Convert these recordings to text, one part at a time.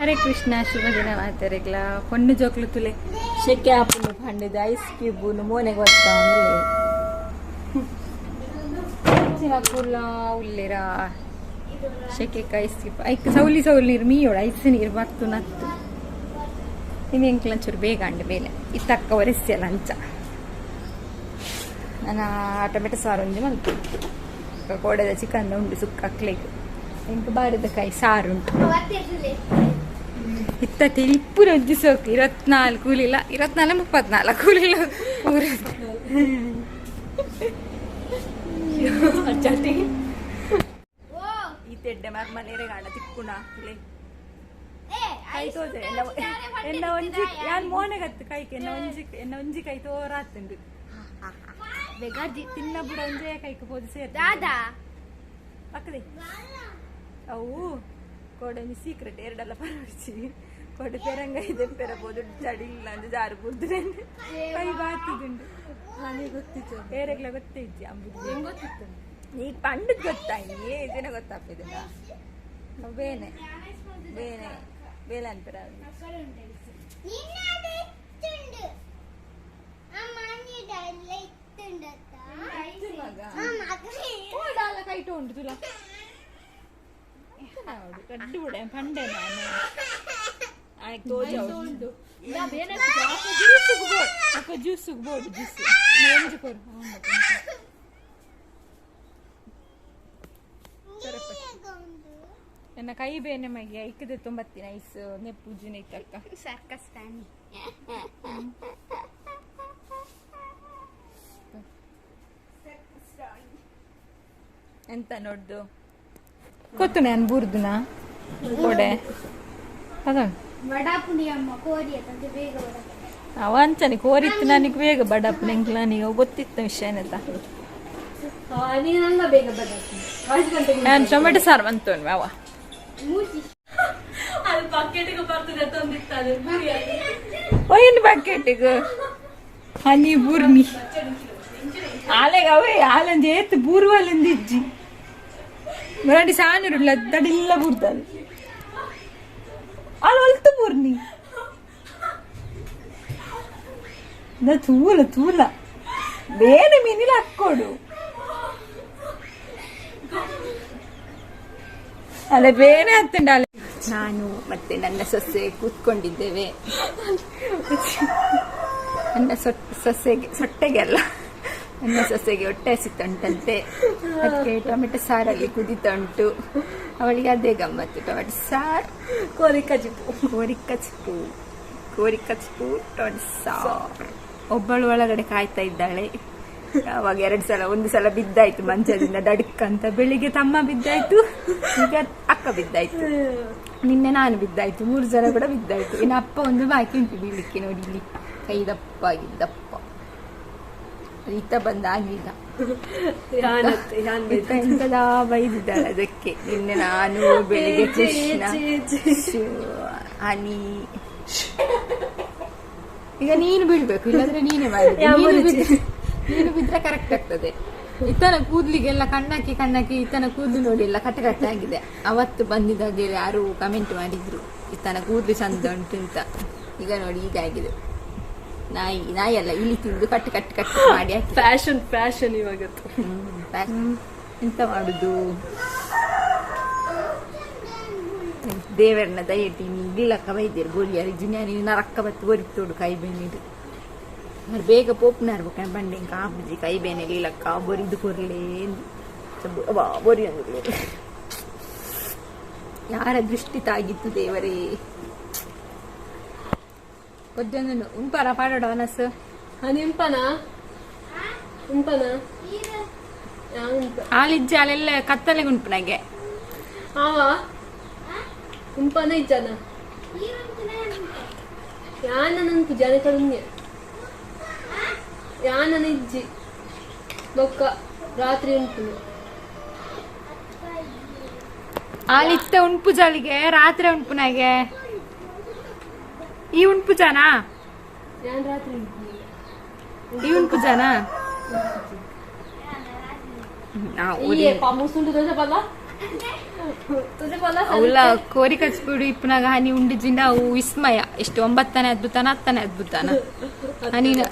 हरे कृष्णा शुभ दिन मातेरेग्ला पन्नु जोक्लु तुले शेके आपुनु पंडिद ऐस क्यूबुनु मोने गोत्ता चिना पुला उल्लेरा शेके कैस ऐक सौली सौली नीर मीयोड ऐस नीर बत्तु नत्तु इनि ಎಂಕ್ಲ ಚೂರು ಬೇಗ ಅಂಡೆ ಬೇಲೆ ಇತ್ತಕ್ಕ ಒರೆಸ್ಯ ಲಂಚ ನಾನು ಟೊಮೆಟೊ ಸಾರು ಒಂಜಿ ಮಲ್ತು ಕೋಡೆದ ಚಿಕನ್ ಉಂಡು ಸುಕ್ಕ ಅಕ್ಲೆಗ್ ಎಂಕ್ ಬಾರಿದ ಕೈ ಸಾರು ಉಂಟು ಇತ್ತ ತಿಲಿಪ್ಪು ರಜ್ಜಿ ಸೋಕು 24 ಕೂಲಿಲ್ಲ 24 34 ಕೂಲಿಲ್ಲ ಪೂರ ಅಜ್ಜಾತಿ ಈ ತೆಡ್ಡೆ ಮಾಕ್ ಮನೇರೆ ಗಾಣ ತಿಕ್ಕುಣ ಇಲೆ ಕೈ ತೋಜೆ ಎನ್ನ ಒಂಜಿ ಯಾನ್ ಮೋನೆಗತ್ತು ಕೈಗೆ ಎನ್ನ ಒಂಜಿ ಕೈ ತೋರಾತ್ತುಂಡು ಬೆಗಾಜಿ ತಿನ್ನ ಬುಡ ಒಂಜೆ ಕೈಗೆ ಪೋದು ಸೇರ್ ದಾದಾ ಅಕ್ಕದೆ ಅವು ಕೋಡೊಂಜಿ ಸೀಕ್ರೆಟ್ ಎರಡಲ್ಲ ಪರವರ್ಚಿ ಕೋಡೆ ಪೆರಂಗ ಇದೆ ಪೆರಬಹುದು ಜಡಿಲ್ಲ ಅಂದ್ರೆ ಜಾರು ಬುದ್ದ್ರೆ ಕೈ ಬಾತಿದುಂಡು ನನಗೆ ಗೊತ್ತಿತ್ತು ಬೇರೆಗ್ಲ ಗೊತ್ತಿಜ್ಜಿ ಅಂಬುದು ಹೆಂಗ್ ಗೊತ್ತಿತ್ತು ನೀ ಪಂಡದ್ ಗೊತ್ತಾಯಿ ಇದನ್ನ ಗೊತ್ತಾಗ್ತಿದ್ದ ಬೇನೆ ಬೇನೆ ಬೇಲೆ ಅಂತಾರ ಕೈಟ ಉಂಟು ತುಲ ಕಡ್ಡು ಬಿಡ ಪಂಡೆ ನಾನು ಜ್ಯೂಸ್ ಬೋರ್ಡು ಜ್ಯೂಸ್ ನನ್ನ ಕೈ ಬೇನೆ ಮಗಿ ಐಕದೆ ತೊಂಬತ್ತಿನ ಐಸ್ ನೆಪ್ಪುಜಿನ ಇತ್ತಕ್ಕ ಸರ್ಕಸ್ ಫ್ಯಾನಿ ಎಂತ ನೋಡ್ದು ಗೊತ್ತು ನಾನು ಬೂರ್ದುನ ಕೋಡೆ ಅದೊಂದು ಅವ ಅಂಚನೆ ಕೋರಿತ್ತು ನನಗೆ ಬೇಗ ಬಡಪ್ಪ ನೆಂಕ್ಲ ನೀವು ಗೊತ್ತಿತ್ತು ವಿಷಯನತ ನಾನು ಟೊಮೆಟೊ ಸಾರು ಬಂತೋನ್ ಅವ ಒಯ್ಯನ್ ಬಕೆಟಿಗೆ ಹನಿ ಬೂರ್ನಿ ಆಲೆಗ ಅವೇ ಆಲಂಜಿ ಏತ್ ಬೂರ್ವಾಲಿಂದ ಇಜ್ಜಿ ಮರಾಠಿ ಸಾನಿರುಲ್ಲ ತಡಿಲ್ಲ ಬೂರ್ದಲ್ಲಿ ಅಲ್ಲಿ ಹೊಲ್ತು ಬೂರ್ನಿ ತೂಲ ತೂಲ ಬೇರೆ ಮೀನಿಲ್ಲ ಹಾಕ್ಕೊಡು ಅಲ್ಲ ಬೇರೆ ಹತ್ತಂಡ ನಾನು ಮತ್ತೆ ನನ್ನ ಸೊಸೆ ಕೂತ್ಕೊಂಡಿದ್ದೇವೆ ನನ್ನ ಸೊಟ್ಟೆಗೆ ಅಲ್ಲ ನನ್ನ ಸೊಸೆಗೆ ಹೊಟ್ಟೆ ಹಸಿತುಂಟಂತೆ ಅದಕ್ಕೆ ಟೊಮೆಟೊ ಸಾರಲ್ಲಿ ಕುದಿತಾ ಉಂಟು ಅವಳಿಗೆ ಅದೇ ಗಮ್ಮತ್ತು ಟೊಮೆಟೊ ಸಾರು ಕೋರಿಕಚ್ಪು ಟೊಮೆಟೊ ಸಾರು ಒಬ್ಬಳು ಒಳಗಡೆ ಕಾಯ್ತಾ ಇದ್ದಾಳೆ ಅವಾಗ 2 ಸಲ ಒಂದು ಸಲ ಬಿದ್ದಾಯ್ತು ಮಂಚದಿಂದ ಡಡ್ಕಂತ ಬೆಳಿಗ್ಗೆ ತಮ್ಮ ಬಿದ್ದಾಯ್ತು ಈಗ ಅಕ್ಕ ಬಿದ್ದಾಯ್ತು ನಿನ್ನೆ ನಾನು ಬಿದ್ದಾಯ್ತು 3 ಸಲ ಕೂಡ ಬಿದ್ದಾಯ್ತು ಇನ್ನು ಅಪ್ಪ ಒಂದು ಬಾಕಿ ಉಂಟು ಬೀಳಿಕ್ಕೆ ನೋಡಿ ಇಲ್ಲಿ ಕೈ ದಪ್ಪ ಆಗಿದ್ದಪ್ಪ ಈತ ಬಂದಾಗಿಲ್ಲ ಎಂತದ ಬೈದಿದ್ದಾಳೆ ಅದಕ್ಕೆ ನಿನ್ನೆ ನಾನು ಬೆಳಿಗ್ಗೆ ಕೃಷ್ಣ ಹನಿ ಈಗ ನೀನು ಬೀಳ್ಬೇಕು ಇಲ್ಲಾಂದ್ರೆ ನೀನೇ ಮಾಡಿ ನೀನು ಬಿದ್ರೆ ಕರೆಕ್ಟ್ ಆಗ್ತದೆ ಇತನ ಕೂದ್ಲಿಗೆಲ್ಲ ಕಣ್ಣಾಕಿ ಇತನ ಕೂದ್ಲು ನೋಡಿ ಎಲ್ಲ ಕಟ್ಟೆ ಆಗಿದೆ ಅವತ್ತು ಬಂದಿದ್ದಾಗ ಯಾರು ಕಮೆಂಟ್ ಮಾಡಿದ್ರು ಇತನ ಕೂದ್ಲು ಚಂದ ಉಂಟು ಅಂತ ಈಗ ನೋಡಿ ಈಗ ಆಗಿದೆ ನಾಯಿ ಅಲ್ಲ ಇಲ್ಲಿ ತಿಂದು ಕಟ್ಟು ಮಾಡಿ ಫ್ಯಾಷನ್ ಇವಾಗ ಎಂತ ಮಾಡುದು ದೇವರನ್ನ ದಯಟಿ ನೀಲಕ್ಕ ಬೈದೇರು ಗೋಲಿಯಾರಿ ಜುನಿಯಾರಿ ನರಕ್ಕ ಬತ್ತು ಬರಿತೋಡು ಕೈ ಬೇನಿಡು ಬೇಗ ಪೋಪ್ನಾರ್ ಬೇಕ ಬಂಡೆ ಕಾಬುಜಿ ಕೈ ಬೇನೆ ಲೀಲಕ್ಕ ಬೊರಿದು ಕೊರ್ಲೇ ಬೊರಿ ಅಂದು ಯಾರ ದೃಷ್ಟಿ ತಾಗಿತ್ತು ದೇವರೇ ಒದ್ದೊಂದು ಉಂಪನ ಪಾಡೋಡ ಮನಸ್ಸು ಉಂಪನ ಹಾಲಿಜ್ಜ ಅಲ್ಲೆಲ್ಲ ಕತ್ತಲೆಗೆ ಉಂಟು ನನಗೆ ಉಂಪನ ಇಜ್ಜನ ಯಾನಂತು ಜನ ಕಡುನ್ಯ ಯಾನನ ಇಜ್ಜಿ ಬೊಕ್ಕ ರಾತ್ರಿ ಉಂಟು ಹಾಲಿತ್ತ ಉಂಪು ಜಾಲಿಗೆ ರಾತ್ರಿ ಉಂಟು ನನಗೆ ಈ ಉಂಟು ಜನ ಯಾನ್ ರಾತ್ರಿ ಈ ಉಂಟು ಜನ ಮುಸುಂಡು ದೋಸೆ ಪಲ್ಲ ಅವಳ ಕೋರಿ ಕಚ್ಬಿಡು ಇಪ್ಪನಾಗ ಹನಿ ಉಂಡಿಜಿಂದ ಅವು ವಿಸ್ಮಯ ಎಷ್ಟು 9ನೇ ಅದ್ಭುತನ 10ನೇ ಅದ್ಭುತನ ಹನಿನ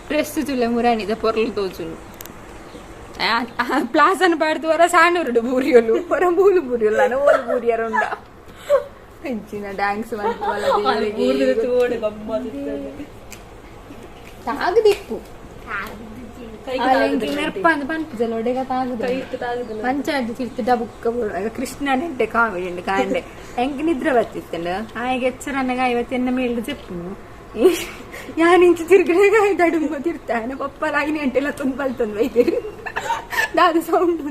ಡ್ರೆಸ್ ಚುಲೆ ಮುರಾಣಿದ ಪೊರ್ಲು ತೋಚುಲು ಪ್ಲಾಸನ್ ಪಾಡ್ದು ವರ ಸಾಣೂರುಡು ಬೂರಿಯಲು ಹೊರ ಮೂಲು ಬೂರಿಯಲ್ಲ ಓಲು ಬೂರಿಯರುಂಡ ಹೆಂಚಿನ ಡ್ಯಾನ್ಸ್ ತಾಗದಿಪ್ಪು ನೆರ್ಪಂದು ಪಂಪುಜಲ್ ಒಡೆಗ ತಾಗುದು ಪಂಚಾಯತ್ ತಿರ್ತಿಡ ಬುಕ್ಕ ಕೃಷ್ಣನೆಂಟೆ ಕಾಮಿಡಿ ಉಂಡು ಕಾಂಡೆ ಹೆಂಗ್ ನಿದ್ರೆ ಬರ್ತಿತ್ತಲ್ಲ ಆಯ್ಗೆ ಎಚ್ಚರನ್ನಾಗ 50 ಮೇಲ್ದು ಚೆಪ್ಪುನು ಯಾನಿಂಚು ತಿರ್ಗಡೆಗ ದಡುಂಬ ತಿರ್ತಾನೆ ಪಪ್ಪಲ 5 ಗಂಟೆಲ್ಲ ತುಂಬಲ್ತಂದು ಬೈತೀರಿ ದಾದ ಸೌಂಡ್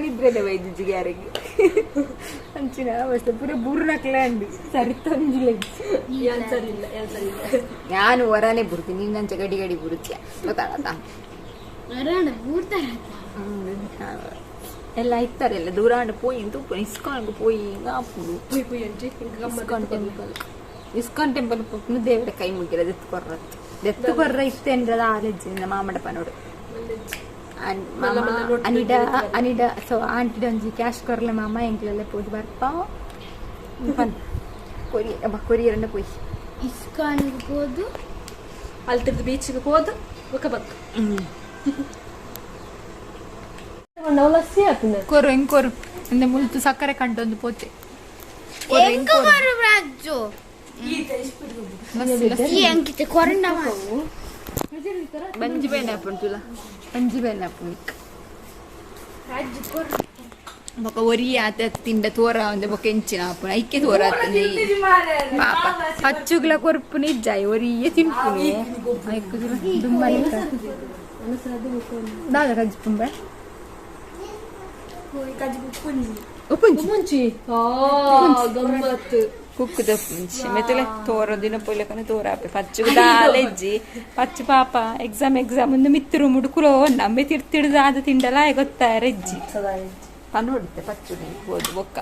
ನಿದ್ರೆಲೆ ಬೈದಿಜ್ಜಿ ಗ್ಯಾರಿಗೆ ಅಂಚಿನ ಅವಸ್ಥೆ ಪೂರ ಬುರ್ರಕ್ಲೆ ಅಂಡು ಸರಿತಂಜಿಲ್ಲ ನಾನು ಹೊರನೇ ಬುರ್ತೀನಿ ನಿನ್ನಂಚ ಗಡಿ ಗಡಿ ಬುರುತ್ಯ ಗೊತ್ತಾಗತ್ತ ಎಲ್ಲ ಇತ್ತಾರೆಲ್ಲ ದೂರಾಂಡ ಪೋಯಿ ತೂಪು ಇಸ್ಕಾನ್ಗೆ ಪೋಯಿ ಆಪುಡು ಇಸ್ಕಾನ್ ಟೆಂಪಲ್ ಪೋಪುನು ದೇವರ ಕೈ ಮುಗಿರೋದು ಎತ್ತು ಕೊರ್ರ ಇತ್ತೇನ್ರದ ಆಲೆಜ್ಜಿನ ಮಾಮಡಪನೋಡು ಅನಿಡ ಸೊ ಆಂಟಿ ಒಂಜಿ ಕ್ಯಾಶ್ ಕೊರ್ಲೆ ಮಾಮ ಎಂಕ್ಲೆಲ್ಲ ಪೋದು ಬರ್ಪ ಕೊರಿಯರನ್ನ ಪೋಯಿ ಇಸ್ಕಾನ್ಗೆ ಹೋದು ಅಲ್ತಿರ್ದು ಬೀಚ್ಗೆ ಹೋದು ಬೊಕ್ಕ ಬಕ್ಕ ಲಸ್ಸಿ ಹಾಕಿನ ಕೊರು ಹೆಂಗ್ ಕೊರು ಅಂದ್ರೆ ಮುಲ್ತು ಸಕ್ಕರೆ ಕಂಟೊಂದು ಪೋತೆ ಬಂಜಿ ಬೇನೆ ಹಾಪುಂಡು ತುಲ ಬಂಜಿ ಬೇನೆ ಹಾಪುಂಡು ಬೊಕ ಒರಿ ಆತ ತಿಂಡ ತೋರ ಒಂದೆ ಬೊಕ ಎಂಚಿನ ಹಾಪುಂಡು ಐಕೆ ತೋರ ಆತಂದೆ ಪಾಪ ಹಚ್ಚುಗ್ಲ ಕೊರ್ಪು ನಿಜ್ಜಾಯಿ ಒರಿಯೇ ತಿನ್ಪುನು ಐಕು ತುಲ ದುಮ್ಮಲಿ ದಾದ ಕಜ್ಜಿ ಪುಂಬೆ ಉಪ್ಪುಂಚಿ ಗಮ್ಮತ್ತು ಕುಕ್ಕುದ ಮುಂಚೆ ಮೆತ್ತಲೆ ತೋರ ದಿನ ಪೊಯ್ಲಕನೆ ತೋರಾಪೆ ಪಚ್ಚು ದಾಲೆಜ್ಜಿ ಪಚ್ಚು ಪಾಪ ಎಕ್ಸಾಮ್ ಒಂದು ಮಿತ್ತರು ಮುಡುಕುಲೋ ನಮ್ಮೆ ತಿರ್ತಿಡ್ದಾದ ತಿಂಡಲ ಗೊತ್ತಾರೆಜ್ಜಿ ಪನ್ನೋಡುತ್ತೆ ಪಚ್ಚು ಹೋದು ಬೊಕ್ಕ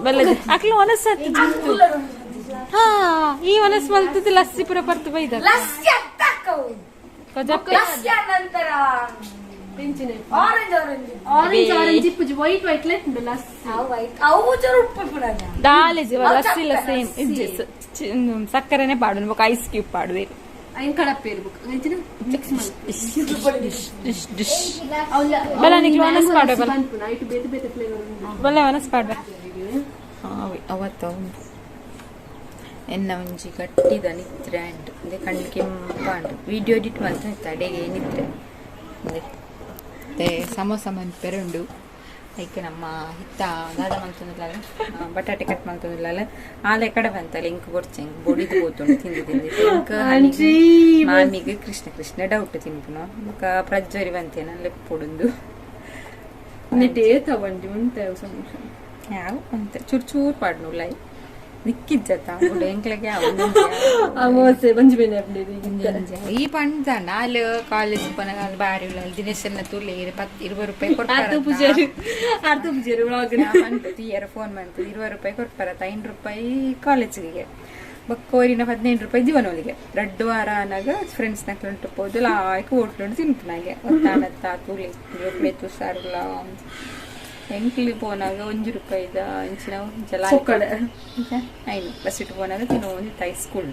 ಬೆಲ್ಲದ ಅಕ್ಲು ಒನಸತ್ತು ಜಿಂತು ಹಾ ಈ ಒನಸ್ ಮಲ್ತದ ಲಸ್ಸಿ ಪುರ ಪರ್ತು ಬೈದ ಸಕ್ಕರೆನೆ ಪಾಡು ಐಸ್ ಕ್ಯೂಬ್ ಪಾಡುವೆ ಅವತ್ತ ಎನ್ನ ಒಂಜಿ ಗಟ್ಟಿದ ನಿದ್ರೆ ಅಂಡ್ ಅದೇ ಕಣ್ಣು ಕೆಂಪಾಂಡು ವಿಡಿಯೋ ಎಡಿಟ್ ಮಾಡ್ತಾ ಅಡೆಗೆ ನಿದ್ರೆ ಅದೇ ಸಮೋಸ ಮನ್ಪೆರುಂಡು ಐಕೆ ನಮ್ಮ ಹಿತ್ತ ದಾದ ಮಲ್ತೊಂದಿಲ್ಲ ಬಟಾಟೆ ಕಟ್ ಮಲ್ತೊಂದಿಲ್ಲ ಆಲೆ ಕಡೆ ಬಂತಲ್ಲ ಇಂಕ್ ಕೊಡ್ಚೆ ಬೊಡಿದು ಹೋತುಂಡು ತಿಂದು ಇಂಕ ಮಾಮಿಗೆ ಕೃಷ್ಣ ಡೌಟ್ ತಿನ್ಪುನು ಇಂಕ ಪ್ರಜ್ವರಿ ಬಂತೇನ ಲೆಪ್ಪೊಡುಂದು ನೆಟ್ಟೇ ತಗೊಂಡು ಉಂಟು ಸಮೋಸ ಯಾವ ಅಂತ ಚೂರ್ ಪಾಡ್ನು ಲೈ ನಿಕ್ಕಿಜ್ಜತ್ತ ಎಂಕ್ಲೆಗೆ ಈ ಪಂಡ ನಾಲ್ ಕಾಲೇಜ್ ಪನಗಾಲ ಬಾರಿ ಉಳ್ಳಾಲ ದಿನೇಶನ್ನ ತುಲೆ 20 ರೂಪಾಯಿ ಕೊಡ್ತಾರೆ ಫೋನ್ ಮಾಡ್ತು 20 ರೂಪಾಯಿ ಕೊಡ್ತಾರ 5 ರೂಪಾಯಿ ಕಾಲೇಜಿಗೆ ಬಕ್ಕೋರಿನ 15 ರೂಪಾಯಿ ದಿವನೋಲಿಗೆ 2 ವಾರ ಅನ್ನಾಗ ಫ್ರೆಂಡ್ಸ್ ನ ಕ್ಲಂಟು ಹೋದು ಲಾಯ್ಕ ಹೋಟ್ಲು ತಿಂತು ನನಗೆ ಒತ್ತಾನತ್ತ ತುಲೆ ಬೆತ್ತು ಸಾರುಲ ಎಂಕ್ಲಿ ಪೋನಾಗ 1 ರೂಪಾಯಿದ ಇಂಚಿನ ಐನು ಬಸ್ ಇಟ್ಟು ಪೋನಾಗ ತಿನ್ನೋ ಒಂದು ಹೈಸ್ಕೂಲ್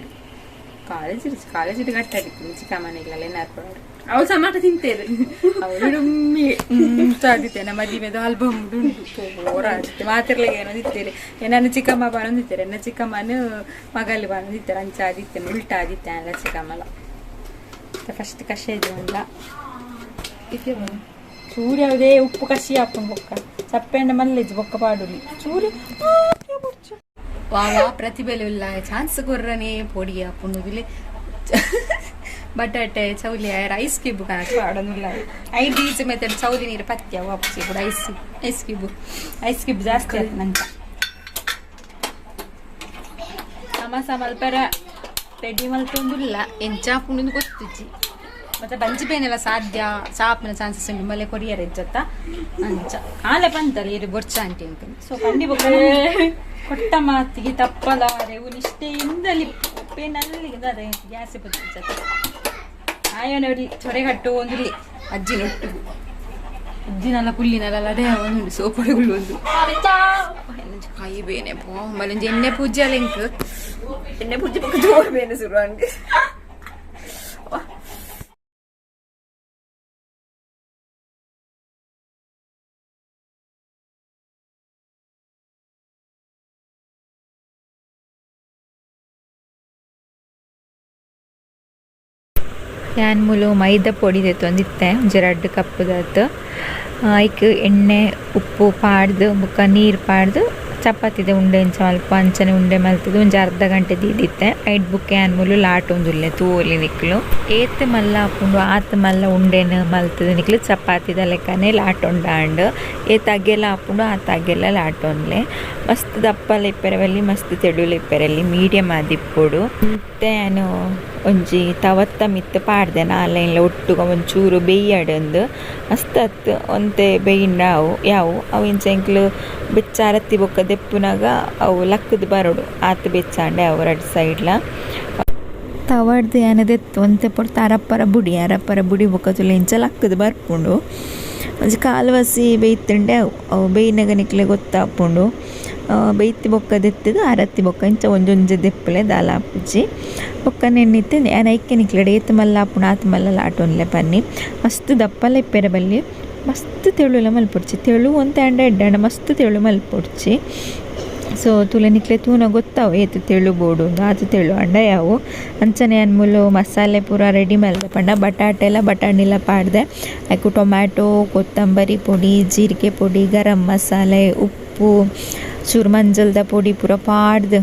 ಕಾಲೇಜ್ ಗಟ್ಟಾಡಿತ್ತು ಚಿಕ್ಕ ಮನೆಗಳೆಲ್ಲ ಏನಾರು ಅವಳು ಸಮಾಟ ತಿಂತೇವೆ ಅವಳು ಆದಿತ್ತೇನೆ ಮದುವೆದು ಆಲ್ಬಮ್ ಉಂಟು ಮಾತಿರ್ಲಿಗೆ ಏನೋ ಇತ್ತೇನೆ ನನ್ನ ಚಿಕ್ಕಮ್ಮ ಬಾನೊಂದಿತ್ತೇನೆ ನನ್ನ ಚಿಕ್ಕಮ್ಮನ ಮಗಲ್ಲಿ ಬಾನೊಂದಿತ್ತಾರೆ ಅಂಚ ಆದಿತ್ತೇನೆ ಉಲ್ಟಾ ಆದಿತ್ತೆ ಅಲ್ಲ ಚಿಕ್ಕಮ್ಮಲ ಫಸ್ಟ್ ಕಷೆ ಇದು ಅಂದ ಚೂರಿ ಯಾವುದೇ ಉಪ್ಪು ಕಷಿ ಹಾಕೊಂಡು ಬೊಕ್ಕ ಚಪ್ಪೆಣ್ಣ ಮಲ್ಲೆಜ್ಜಿ ಬೊಕ್ಕ ಪಾಡುಲಿ ಚೂರಿ ವಾವ ಪ್ರತಿಭೆಲು ಇಲ್ಲ ಚಾನ್ಸ್ ಕೊರ್ರನೆ ಪೊಡಿ ಹಾಕೊಂಡುದಿಲ್ಲ ಬಟಾಟೆ ಚೌಲಿ ಐಸ್ ಕ್ಯೂಬ್ ಕಣಕ್ಕೆ ಪಾಡೋದಿಲ್ಲ 5 ಈಜು ಮೆಥಡ್ ಚೌಲಿ ನೀರು ಪತ್ಯ ವಾಪಸಿ ಕೂಡ ಐಸ್ ಕ್ಯೂಬ್ ಜಾಸ್ತಿ ಆಯ್ತು ನಂತ ಸಮಸ ಮಲ್ಪರ ರೆಡಿ ಮಲ್ತೊಂದಿಲ್ಲ ಎಂಚಾಪುಂಡು ಗೊತ್ತಿಜ್ಜಿ ಮತ್ತೆ ಬಂಜಿಬೇನೆಲ್ಲ ಸಾಧ್ಯ ಚಾಪಿನ ಚಾನ್ಸಸ್ ಉಂಟು ಮಲೆ ಕೊರಿಯರ್ ಇಜ್ಜತ್ತ ಅಂಚ ಆಲೆ ಬಂತಲ್ಲ ಇರು ಬೊರ್ಚ ಆಂಟಿ ಅಂತ ಸೊ ಕಂಡಿ ಬೊಕ್ಕ ಕೊಟ್ಟ ಮಾತಿಗೆ ತಪ್ಪಲಾರೆ ನಿಷ್ಠೆಯಿಂದಲಿ ಉಪ್ಪೇನಲ್ಲಿ ಅದೇ ಗ್ಯಾಸ್ ಬಜ್ಜತ್ತ ಆಯೋನವರಿ ಚೊರೆಗಟ್ಟು ಒಂದಿಲ್ಲಿ ಅಜ್ಜಿ ನೊಟ್ಟು ಅಜ್ಜಿನಲ್ಲ ಪುಲ್ಲಿನಲ್ಲ ಅದೇ ಒಂದು ಸೋಪಡಿಗಳು ಒಂದು ಕೈ ಬೇನೆ ಪೋ ಮನೆ ಎಣ್ಣೆ ಪೂಜೆ ಅಲ್ಲ ಇಂಕ್ ಎಣ್ಣೆ ಪೂಜೆ ಪಕ್ಕ ಜೋರು ಬೇನೆ ಶುರು ಅಂಗೆ ಯಾನ್ ಮುಲು ಮೈದಾ ಪೊಡಿ ತಂದಿತ್ತೆ ಒಂಜಿ 2 ಕಪ್ಪುದತ್ತು ಐಕ್ ಎಣ್ಣೆ ಉಪ್ಪು ಪಾಡ್ದು ಬೊಕ್ಕ ನೀರು ಪಾಡ್ದು ಚಪಾತಿದ ಉಂಡೆ ಇಂಚ ಮಲ್ಪ ಅಂಚನೆ ಉಂಡೆ ಮಲ್ತದು ಒಂಜಿ ಅರ್ಧ ಗಂಟೆ ದೀದಿತ್ತೆ ಐಟ್ ಬುಕ್ಕೆ ಯಾನ್ ಮುಲು ಲಾಟೊಂದುಲ್ಲೆ ತೂವೊಲಿ ನಿಕ್ಲು ಏತ್ ಮಲ್ಲ ಆಪುಂಡು ಆತ್ ಮಲ್ಲ ಉಂಡೆನ ಮಲ್ತದು ನಿಕ್ಲು ಚಪಾತಿದ ಲೆಕ್ಕನೆ ಲಾಟೊಂಡಾಂಡ್ ಏತ್ ಅಗ್ಗೆಲ್ಲ ಆಪುಂಡು ಆತ್ ಅಗ್ಗೆಲ್ಲ ಲಾಟೊಂಡ್ಲೆ ಮಸ್ತ್ ದಪ್ಪಲ ಇಪ್ಪೆರವಲ್ಲಿ ಮಸ್ತ್ ತೆಡುಲು ಇಪ್ಪೆರಲ್ಲಿ ಮೀಡಿಯಮ್ ಆದಿಪ್ಪುಡು ಮತ್ತೆ ನಾನು ಒಂಜಿ ತವತ್ತ ಮಿತ್ತು ಪಾಡ್ದೆ ನಾಲೆಲ್ಲ ಒಟ್ಟುಗ ಒಂಚೂರು ಬೇಯ್ಯಡಂದು ಮಸ್ತ್ ಅತ್ತು ಒಂತೆ ಬೇಯಿಂಡ ಅವು ಇಂಚ ಎಂಕ್ಲು ಬೆಚ್ಚ ಅರತ್ತಿ ಬೊಕ್ಕ ದೆಪ್ಪುನಾಗ ಅವು ಲಕ್ಕದ ಬರೋಡು ಆತು ಬೆಚ್ಚಾಂಡೆ ಅವು 2 ಸೈಡ್ಲ ತವಡ್ದು ಏನದೆತ್ತು ಒಂತೆ ಪೊರ್ತು ಅರಪ್ಪರ ಬುಡಿ ಬೊಕ್ಕ ತುಲೆ ಇಂಚ ಲಕ್ಕದ ಬರ್ಪುಂಡು ಒಂಜಿ ಕಾಲ್ವಸಿ ಬೇಯ್ತಂಡೆ ಅವು ಬೇಯ್ನಾಗ ನಿಕ್ಲೆ ಗೊತ್ತಾಪುಂಡು ಬೇಯ್ತಿ ಬೊಕ್ಕ ದೆತ್ತದು ಅರತ್ತಿ ಬೊಕ್ಕ ಇಂಚ ಒಂಜೊಂಜೆ ದೆಪ್ಪಲೆ ದಾಲ ಆಪುಜಿ ಬೊಕ್ಕ ನೆನ್ನಿತ್ತೆ ನಾನು ಐಕ್ಕೆ ನಿಕ್ಲೆಡೆ ಏತ್ ಮಲ್ಲ ಆಪುಂಡು ಆತ್ ಮಲ್ಲ ಲಾಟೊನ್ಲೆ ಪನ್ನಿ ಮಸ್ತ್ ದಪ್ಪಲ ಇಪ್ಪೆರೆ ಬಲ್ಲಿ ಮಸ್ತ್ ತೆಳುಲ ಮಲ್ಪೊಡ್ಚಿ ತೆಳು ಒಂತೆ ಅಂಡ ಎಡ್ಡಂಡ ಮಸ್ತ್ ತೆಳು ಮಲ್ಪೊಡ್ಚಿ ಸೊ ತುಲೆ ನಿಕ್ಲೆ ತೂನ ಗೊತ್ತಾವು ಏತು ತೆಳು ಬೋಡು ಆತು ತೆಳು ಅಂಡ ಯಾವು ಅಂಚನೆ ಅನ್ಮೂಲು ಮಸಾಲೆ ಪೂರ ರೆಡಿ ಮಲ್ದೆ ಪಂಡ ಬಟಾಣಿಲ್ಲ ಪಾಡ್ದೆ ಆಯ್ಕು ಟೊಮ್ಯಾಟೊ ಕೊತ್ತಂಬರಿ ಪೊಡಿ ಜೀರಿಗೆ ಪೊಡಿ ಗರಂ ಮಸಾಲೆ ಉಪ್ಪು ಚೂರು ಮಂಜಲ್ದ ಪೊಡಿ ಪೂರ ಪಾಡ್ದು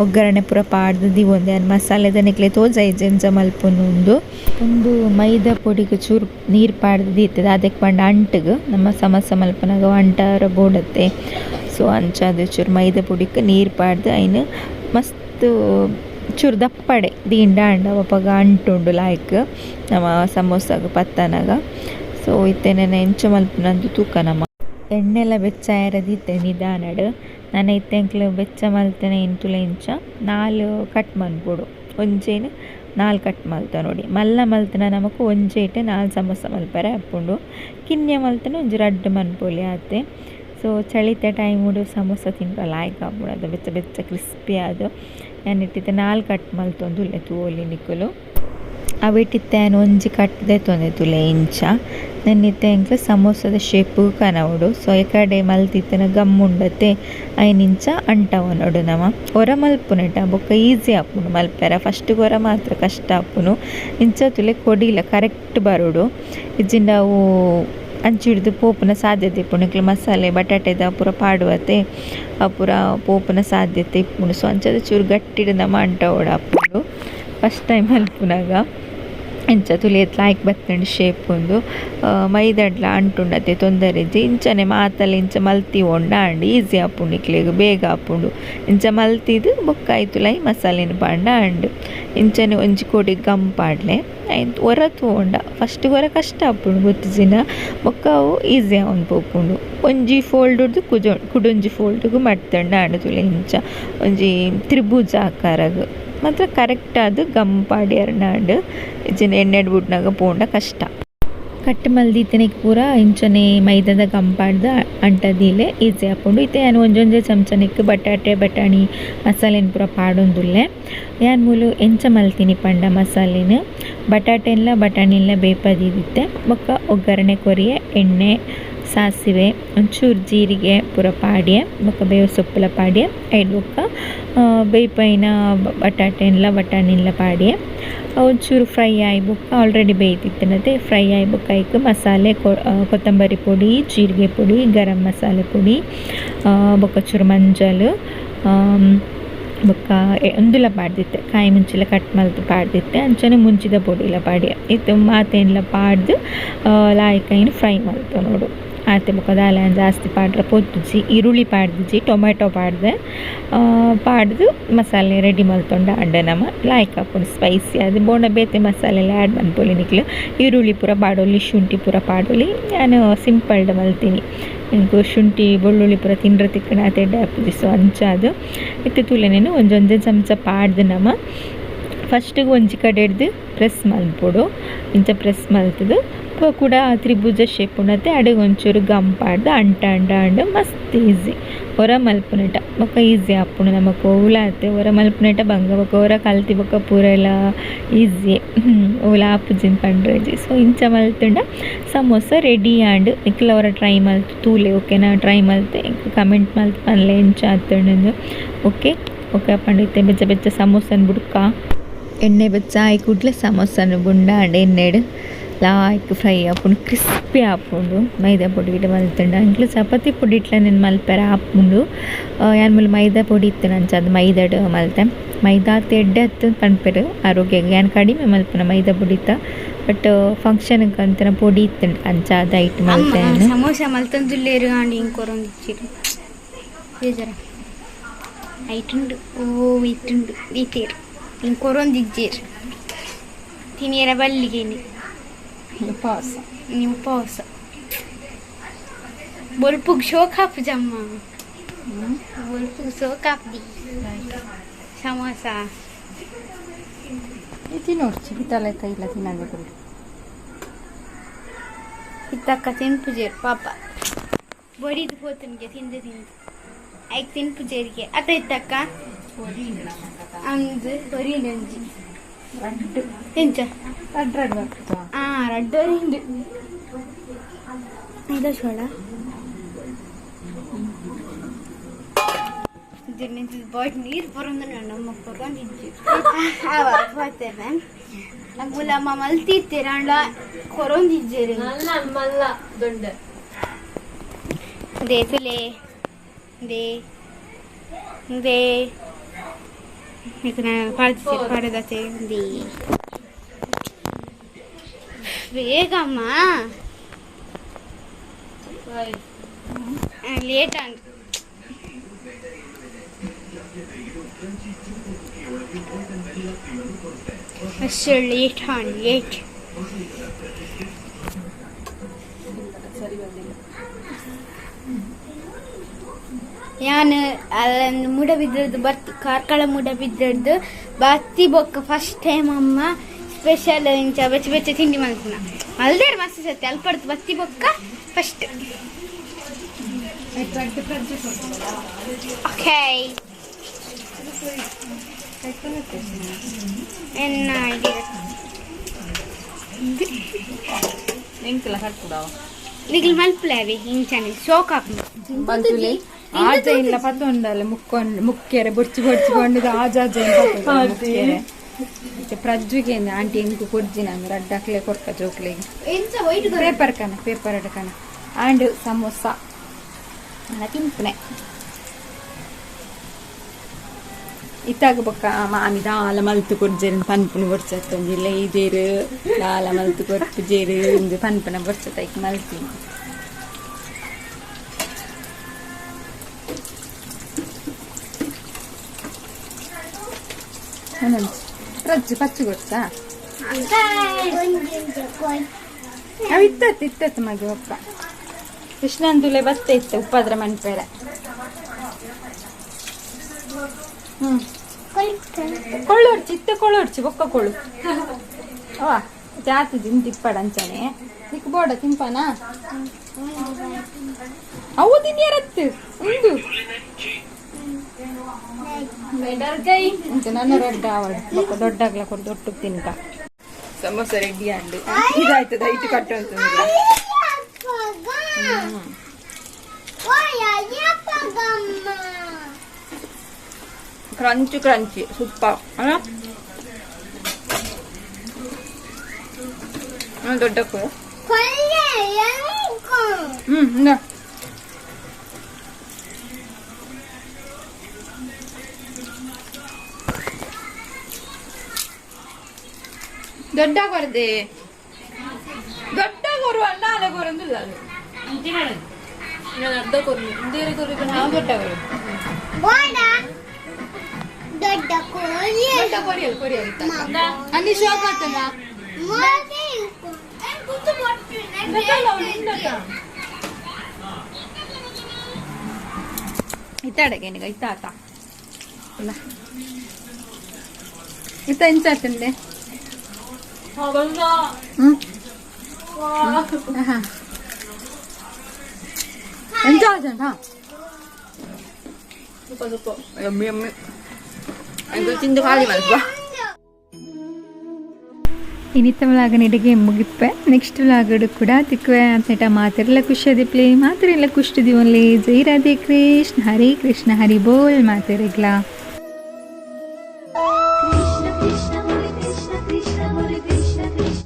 ಒಗ್ಗರಣೆ ಪೂರ ಪಾಡ್ದು ದಿವೊಂದೆ ಅನ್ ಮಸಾಲೆದ ನಿಕ್ಲೆ ತೋಜೈ ಜೆಂಜ ಮಲ್ಪುನುಂದು ಒಂದು ಮೈದಾ ಪೊಡಿಗೆ ಚೂರು ನೀರು ಪಾಡ್ದು ದೀತದೆ ಅದಕ್ಕೆ ಪಂಡ ಅಂಟಗೆ ನಮ್ಮ ಸಮಸ ಮಲ್ಪನಾಗ ಅಂಟಾರ ಬೋಡತ್ತೆ ಸೊ ಅಂಚಾದ ಚೂರು ಮೈದಾ ಪೊಡಿಗೆ ನೀರು ಪಾಡ್ದು ಐನು ಮಸ್ತ್ ಚೂರು ದಪ್ಪಡೆ ದೀಂಡ ಅಂಡ ಅಪ್ಪಗ ಅಂಟುಂಡು ಲಾಯ್ಕ್ ನಮ್ಮ ಸಮೋಸಾಗ ಪತ್ತನಾಗ ಸೊ ಇತ್ತೇನೆ ಎಂಚ ಮಲ್ಪನಂದು ತೂಕ ನಮ್ಮ ಎಣ್ಣೆಲ್ಲ ಬೆಚ್ಚ ಇರದಿತ್ತೆ ನಿಧಾನಡು ನಾನು ಇತ್ತೆಂಕ್ಲು ಬೆಚ್ಚ ಮಲ್ತೇನೆ ಇಂತುಲೆ ಇಂಚ 4 ಕಟ್ ಮಲ್ಪೊಡು ಒಂಜೇನು 4 ಕಟ್ ಮಲ್ತ ನೋಡಿ ಮಲ್ಲ ಮಲ್ತನ ನಮಕ್ ಒಂಜೇಟೆ 4 ಸಮೋಸ ಮಲ್ಪರೆ ಅಪ್ಪುಂಡು ಕಿನ್ನೆ ಮಲ್ತನ ಒಂಜಿ 2 ಮನ್ಪೊಲಿ ಆತೆ ಸೊ ಚಳಿತ ಟೈಮ್ ಉಡು ಸಮೋಸ ತಿನ್ಪ ಲಾಯ್ಕ್ ಆಪುಂಡು ಅದು ಬೆಚ್ಚ ಬೆಚ್ಚ ಕ್ರಿಸ್ಪಿ ಆದು ನಾನು ಇಟ್ಟಿದ್ದೆ 4 ಕಟ್ ಮಲ್ತೊಂದುಲ್ಲೆ ತೂವೊಲಿ ನಿಕ್ಕುಲು ಅವಿಟ್ಟಿತ್ತೆ ನಾನು ಒಂಜಿ ಕಟ್ಟದೆ ತೊಂದೆ ತುಲೆ ಇಂಚ ನೆನ್ನಿತ್ತೆ ಎಂಕ್ಲು ಸಮೋಸದ ಶೇಪು ಕನವುಡು ಸೊ ಈ ಕಡೆ ಮಲ್ತಿತ್ತನ ಗಮ್ಮುಂಡತೆ ಐನಿಂಚ ಅಂಟವನೋಡು ನಮ ಹೊರ ಮಲ್ಪುನೆಟ ಬೊಕ್ಕ ಈಸಿ ಆಪುನು ಮಲ್ಪೆರ ಫಸ್ಟ್ ಹೊರ ಮಾತ್ರ ಕಷ್ಟ ಆಪುನು ಇಂಚ ತುಲೆ ಕೊಡಿಲ ಕರೆಕ್ಟ್ ಬರೋಡು ಇಜ್ಜಿಂಡ ಅವು ಅಂಚಿಡ್ದು ಪೋಪುನ ಸಾಧ್ಯತೆ ಇಪ್ಪುಂಡು ಇಕ್ಲು ಮಸಾಲೆ ಬಟಾಟೆದ ಪೂರ ಪಾಡುವತೆ ಪೂರ ಪೋಪುನ ಸಾಧ್ಯತೆ ಇಪ್ಪುಂಡು ಸೊ ಅಂಚದ ಚೂರು ಗಟ್ಟಿಡು ನಮ ಅಂಟವೋಡು ಆಪುಂಡು ಫಸ್ಟ್ ಟೈಮ್ ಮಲ್ಪುನಾಗ ಇಂಚ ತುಲಿಯತ್ ಲಾಯ್ಕ್ ಬತ್ತಂಡು ಶೇಪ್ ಒಂದು ಮೈದಡ್ಲ ಅಂಟುಂಡತೆ ತೊಂದರೆ ಇಜ್ಜಿ ಇಂಚನೆ ಮಾತಲ್ಲಿ ಇಂಚ ಮಲ್ತಿ ಆಂಡ್ ಈಸಿ ಆಪುಂಡು ಇಕ್ಲೆಗ್ ಬೇಗ ಆಪುಂಡು ಇಂಚ ಮಲ್ತಿದ್ದು ಬೊಕ್ಕ ಆಯ್ತು ಲೈ ಮಸಾಲೆನ ಪಾಂಡ ಅಂಡ್ ಇಂಚನೆ ಒಂಜಿ ಕೋಡಿ ಗಂಪಾಡ್ಲೆ ಆಯ್ತು ಹೊರ ತೂಂಡ ಫಸ್ಟ್ ಹೊರ ಕಷ್ಟ ಆಪುಂಡು ಗೊತ್ತಿಜಿನ ಬೊಕ್ಕ ಅವು ಈಸಿ ಅವನ್ ಪೋಪುಂಡು ಒಂಜಿ ಫೋಲ್ಡ್ ಕುಡೊಂಜಿ ಫೋಲ್ಡ್ಗು ಮಡ್ತಂಡ ಅಂಡ್ ತುಲೆ ಇಂಚ ಒಂಜಿ ತ್ರಿಭುಜ ಆಕಾರಗ್ ಮಾತ್ರ ಕರೆಕ್ಟ್ ಆದ್ ಗಂಪಾಡಿ ಅರ್ನಾಂಡ್ ಇಜ್ಜಿನ ಎಣ್ಣೆಡ್ ಬುಡ್ನಾಗ ಪೋಂಡ ಕಷ್ಟ ಕಟ್ ಮಲ್ದಿತ್ತನಿಗೆ ಪೂರ ಇಂಚನೆ ಮೈದಾದ ಗಂಪಾಡ್ದು ಅಂಟದಿಲೆ ಈಸಿ ಆಪುಂಡು ಇತ್ತೆ ನಾನು ಒಂಜೊಂಜೆ ಚಮಚನಿಕ್ ಬಟಾಣಿ ಮಸಾಲೆನ ಪೂರ ಪಾಡೊಂದುಲ್ಲೆ ಯಾನ್ ಮೂಲು ಎಂಚ ಮಲ್ತೀನಿ ಪಂಡ ಮಸಾಲೆನ ಬಟಾಣಿಲ್ಲ ಬೇಪದಿದಿತ್ತೆ ಬೊಕ್ಕ ಒಗ್ಗರಣೆ ಕೊರಿಯೆ ಎಣ್ಣೆ ಸಾಸಿವೆ ಒಂಚೂರು ಜೀರಿಗೆ ಪೂರ ಪಾಡ್ಯೆ ಬೊಕ್ಕ ಬೇವು ಸೊಪ್ಪುಲ ಪಾಡ್ಯೆ ಐಡ್ ಬೊಕ್ಕ ಬೇಯ್ಪೈನ ಬಟಾಣಿಲ್ಲ ಪಾಡ್ಯೆ ಒಂಚೂರು ಫ್ರೈ ಆಯ್ ಬೊಕ್ಕ ಆಲ್ರೆಡಿ ಬೇಯ್ತಿತ್ತನತೆ ಫ್ರೈ ಆಯ್ ಬೊಕ್ಕ ಐಕ್ ಮಸಾಲೆ ಕೊತ್ತಂಬರಿ ಪೊಡಿ ಜೀರಿಗೆ ಪೊಡಿ ಗರಂ ಮಸಾಲೆ ಪೊಡಿ ಬೊಕ್ಕ ಚೂರು ಮಂಜಲ್ ಬೊಕ್ಕ ಒಂದುಲ ಪಾಡ್ದಿತ್ತೆ ಕಾಯಿ ಮುಂಚಿಲ ಕಟ್ ಮಲ್ತು ಪಾಡ್ದಿತ್ತೆ ಅಂಚನೆ ಮುಂಚಿದ ಪೊಡಿಲ ಪಾಡ್ಯ ಇತ್ತು ಮಾತೇನ್ಲ ಪಾಡ್ದು ಲಾಯ್ಕೈನು ಫ್ರೈ ಮಲ್ತು ನೋಡು ಆತೆ ಬೊಕ್ಕ ದಾಲ ಜಾಸ್ತಿ ಪಾಡ್ರೆ ಪೊತ್ತುಜಿ ಈರುಳ್ಳಿ ಪಾಡ್ದಿಜಿ ಟೊಮೆಟೊ ಪಾಡ್ದೆ ಪಾಡ್ದು ಮಸಾಲೆ ರೆಡಿ ಮಲ್ತೊಂಡ ಅಂಡ ನಮ ಲಾಯ್ಕ್ ಆಪುಂಡು ಸ್ಪೈಸಿ ಅದು ಬೋಂಡ ಬೇತೆ ಮಸಾಲೆ ಆ್ಯಡ್ ಮನ್ಪೊಲಿ ನಿಕ್ಲು ಈರುಳ್ಳಿ ಪೂರ ಪಾಡೊಲಿ ಶುಂಠಿ ಪೂರ ಪಾಡೊಲಿ ನಾನು ಸಿಂಪಲ್ಡ್ ಮಲ್ತೀನಿ ನನಗೂ ಶುಂಠಿ ಬೆಳ್ಳುಳ್ಳಿ ಪೂರ ತಿಂಡ್ರೆ ತಿಕ್ಕಣ ತೆಡ್ಡೆ ಹಾಪುಜಿ ಸೊ ಅಂಚಾದು ಇತ್ತು ತುಲೆನೇನು ಒಂಜೊಂದೇ ಚಮಚ ಪಾಡ್ದು ನಮ ಫಸ್ಟಿಗೆ ಒಂಜಿ ಕಡೆ ಹಿಡ್ದು ಪ್ರೆಸ್ ಮಲ್ಪೊಡು ಇಂಚ ಪ್ರೆಸ್ ಮಲ್ತದು ಕೂಡ ತ್ರಿಭುಜ ಶೇಪ್ ಉಂಡತೆ ಅಡಿಗೆ ಒಂಚೂರು ಗಂಪಾಡ್ದು ಅಂಟ ಅಂಟ ಅಂಡ ಮಸ್ತ್ ಈಸಿ ಹೊರ ಮಲ್ಪುನೆಟ ಬೊಕ್ಕ ಈಸಿ ಆಪುಂಡು ನಮಕ್ ಓಲಾತೆ ಹೊರ ಮಲ್ಪುನೆಟ ಬಂಗ ಬೊಕ್ಕ ಹೊರ ಕಲ್ತಿ ಬೊಕ್ಕ ಪೂರ ಎಲ್ಲ ಈಸಿ ಓಲ ಆಪುಜಿನ್ ಪಂಡ್ರೆಜಿ ಸೊ ಇಂಚ ಮಲ್ತುಂಡ ಸಮೋಸ ರೆಡಿ ಆಂಡ್ ನಿಕ್ಲ ಅವರ ಟ್ರೈ ಮಲ್ತು ತೂಲೆ ಓಕೆನಾ ಟ್ರೈ ಮಲ್ತೆ ಕಮೆಂಟ್ ಮಲ್ತು ಪನ್ಲೆ ಇಂಚ ಆತುಂಡು ಓಕೆ ಓಕೆ ಪಂಡಿತೆ ಬೆಚ್ಚ ಬೆಚ್ಚ ಸಮೋಸನ್ ಬುಡ್ಕ ಎಣ್ಣೆ ಬೆಚ್ಚ ಆಯ್ ಕೂಡ್ಲೆ ಸಮೋಸನ ಬುಂಡ ಅಂಡ್ ಎಣ್ಣೆಡು ಲಾಯ್ಕ್ ಫ್ರೈ ಆಪುಂಡು ಕ್ರಿಸ್ಪಿ ಆಪುಂಡು ಮೈದಾ ಪೊಡಿ ಗಿಡ ಮಲ್ತುಂಡ ಇಂಕ್ಲು ಚಪಾತಿ ಪೊಡಿ ಇಟ್ಲ ನೆನ್ ಮಲ್ಪೆರ ಆಪುಂಡು ಯಾನ್ ಮೂಲ ಮೈದಾ ಪೊಡಿ ಇತ್ತು ಅಂಚ ಮೈದಾಡ್ ಮಲ್ತೆ ಮೈದಾ ಎಡ್ಡೆ ಹತ್ತು ಪನ್ಪೆರು ಆರೋಗ್ಯಗೆ ಯಾನ್ ಕಡಿಮೆ ಮಲ್ಪನ ಮೈದಾ ಪೊಡಿತ ಬಟ್ ಫಂಕ್ಷನ್ಗೆ ಅಂತಿನ ಪೊಡಿ ಇತ್ತು ಅಂಚ ಅದು ಐಟ್ ಮಲ್ತೇನೆ ಸಮೋಸ ಮಲ್ತಂದುಲ್ಲೇರು ಆಂಡಿ ಹಿಂಗೆ ಕೊರೊಂದಿಚ್ಚಿರು ಬೇಜಾರ ಐಟುಂಡು ಓ ಇಟ್ಟುಂಡು ಈತೇರು ಹಿಂಗೆ ಕೊರೊಂದಿಜ್ಜೇರು ತಿನಿಯರ ಬಲ್ಲಿಗೇನೆ ಉಪವಾಸ ಬೊಲ್ಪುಗ್ ಶೋಕ್ ಹಾಪುಜಮ್ಮ ಬೊಲ್ಪುಗ್ ಶೋಕ್ ಹಾಪ್ದಿ ಸಮೋಸ ತಿನ್ನೋರ್ಚಿ ಹಿತ್ತಲೆ ಕೈಲ ತಿನ್ನಬೇಕು ಹಿತ್ತಕ್ಕ ತಿನ್ಪುಜೇರು ಪಾಪ ಬಡಿದು ಹೋತನ್ಗೆ ತಿಂದು ಐಕ್ ತಿನ್ಪುಜೇರಿಗೆ ಅತ್ತ ಇತ್ತಕ್ಕ ಅಂದು ಹೊರಿನಂಜಿ ರಡ್ಡು ಎಂಚ ರಡ್ಡು ರಡ್ಡೋರಿಂಡು ಇದು ಸೋಡ ಬಾಟ್ ನೀರು ಬರೋದು ನಮ್ಮ ಕೊರೊಂದಿಜ್ಜಿ ಬರ್ತೇನೆ ನಮ್ಮಮ್ಮ ಮಲ್ತಿರ್ತೀರ ಅಂಡ ಕೊರೊಂದಿಜ್ಜೇರಿ ಮಲ್ಲ ದೊಡ್ಡ ದೇ ತುಲೆ ದೇ ದೇ ಪಡೆದತೆ ದೇ ಬೇಗಮ್ಮ ಲೇಟ್ ಅಂಡ್ ಅಷ್ಟು ಲೇಟ್ ಆನ್ ಲೇಟ್ ನಾನು ಅಲ್ಲೊಂದು ಮೂಡ ಬಿದ್ರದ್ದು ಕಾರ್ಕಳ ಮೂಡ ಬಿದ್ರದ್ದು ಬತ್ತಿ ಬೊಕ್ಕ ಫಸ್ಟ್ ಟೈಮ್ ಅಮ್ಮ ಸ್ಪೆಷಲ್ ಇಂಚ ಬೆಚ್ಚ ಬೆಚ್ಚ ತಿಂಡಿ ಮಲ್ಪನ ಮಲ್ದೇರು ಮಸ್ತ್ ಸತ್ತಿ ಅಲ್ಪಡ್ತು ಬತ್ತಿ ಬೊಕ್ಕ ಫಸ್ಟ್ ಓಕೆ ಎನ್ನ ಐಡಿಯಾ ಎಂಕಲ ಕಟ್ಕೊಡವ ನಿಗಲ್ ಮಲ್ಪಲೇವಿ ಇಂಚನೆ ಶೋಕ್ ಹಾಕು ಬಂತುಲೆ ಆಜ ಇಲ್ಲ ಪತ್ತೊಂಡಲ್ಲ ಮುಕ್ಕೆರೆ ಬೊಚ್ಚಿ ಬೊಚ್ಚಿಕೊಂಡಿದ್ದು ಆಜಾಜ ಮುಕ್ಕೆರೆ ಪ್ರಜ್ಜುಗೆ ಆಂಟಿ ಎಂಕು ಕೊಡ್ಜಿ ನಂಗೆ ರಡ್ಡಕ್ಲೆ ಕೊರ್ಕ ಜೋಕ್ಲೆಗೆ ಪೇಪರ್ ಅಡ್ಕನ ಆಂಡ್ ಸಮೋಸ ತಿಂಪನೆ ಇತ್ತಾಗ ಬೊಕ್ಕ ಮಾಮಿ ದಾಲ ಮಲ್ತು ಕೊಡ್ಜೇರು ಪನ್ಪುನ ಬೊಡ್ಸತ್ತೊಂದಿಲ್ಲ ಇದೇರು ದಾಲ ಮಲ್ತು ಕೊರ್ಪುಜೇರು ಇಂದು ಪನ್ಪನ ಬೊಡ್ಸತ್ತೈಕ್ ಮಲ್ತೀನಿ ಪ್ರಜ್ಜು ಪಚ್ಚು ಗೊತ್ತಾ ಇತ್ತತ್ತು ಮಗೆ ಒಪ್ಪ ಕೃಷ್ಣಂದುಲೆ ಬತ್ತೆ ಇತ್ತು ಉಪ್ಪದ್ರ ಮನ್ಪೇರೆ ಕೊಳ್ಳೋಡ್ಚಿ ಇತ್ತ ಕೊಳ್ಳೋಡ್ಚಿ ಬೊಕ್ಕ ಕೊಳ್ಳು ಅವಾ ಜಾತಿ ತಿಂತಿಪ್ಪಡ ಅಂಚನೆ ನಿಕ್ ಬೋಡ ತಿಂಪನ ಅವು ತಿನ್ಯಾರತ್ತು ಒಂದು ನನ್ನ ರಡ್ಡ ಅವಳು ಬೊಕ್ಕ ದೊಡ್ಡಾಗ್ಲ ಕೊಡು ದೊಡ್ಡ ತಿನ್ಕ ಸಮೋಸ ರೆಡಿ ಅಂಡು ಇದಾಯ್ತದ ಇಟ್ಟು ಕಟ್ಟು ಅಂತ ಕ್ರಂಚಿ ಕ್ರಂಚಿ ಸೂಪರ್ ಅಲ್ಲ ದೊಡ್ಡ ಕೊಡು ದೊಡ್ಡ ಕೊರದೆ ದೊಡ್ಡ ಕೊರು ಅಲ್ಲ ಅಲ್ಲ ಕೊರೊಂದಿಲ್ಲ ಅರ್ಧ ಕೊರು ಇಂದೇರಿ ಕೊರು ನಾವು ದೊಡ್ಡ ಕೊರು ದೊಡ್ಡ ಕೊರಿಯಲ್ ಕೊರಿಯಲ್ ಅಲ್ಲಿ ಶಾಪ್ ಆಗ್ತದ ಇತ್ತಾಡಗೆ ನಿಗ ಇತ್ತಾತ ಇತ್ತ ಎಂಚಾತಂದೆ ಎಂಜಾಯ್ ಹಾ ಸ್ವಲ್ಪ ಯಮ್ಮಿ ಯಮ್ಮಿ ಇದು ತಿಂದು ಖಾಲಿ ಮಾಡ್ವಾ ಇನ್ನಿತ್ತ ವ್ಲಾಗನಿಡೆಗೆ ಮುಗಿಪ್ಪೆ ನೆಕ್ಸ್ಟ್ ವ್ಲಾಗಡು ಕೂಡ ತಿಕ್ಕುವೆ ಅಂತ ಮಾತೆಲ್ಲ ಖುಷಿಯಾದಿ ಪ್ಲೇ ಮಾತ್ರ ಎಲ್ಲ ಖುಷಿದಿ ಒನ್ಲಿ ಜೈ ರಾಧೆ ಕೃಷ್ಣ ಹರೇ ಕೃಷ್ಣ ಹರಿ ಬೋಲ್ ಮಾತೆರೆಗ್ಲಾ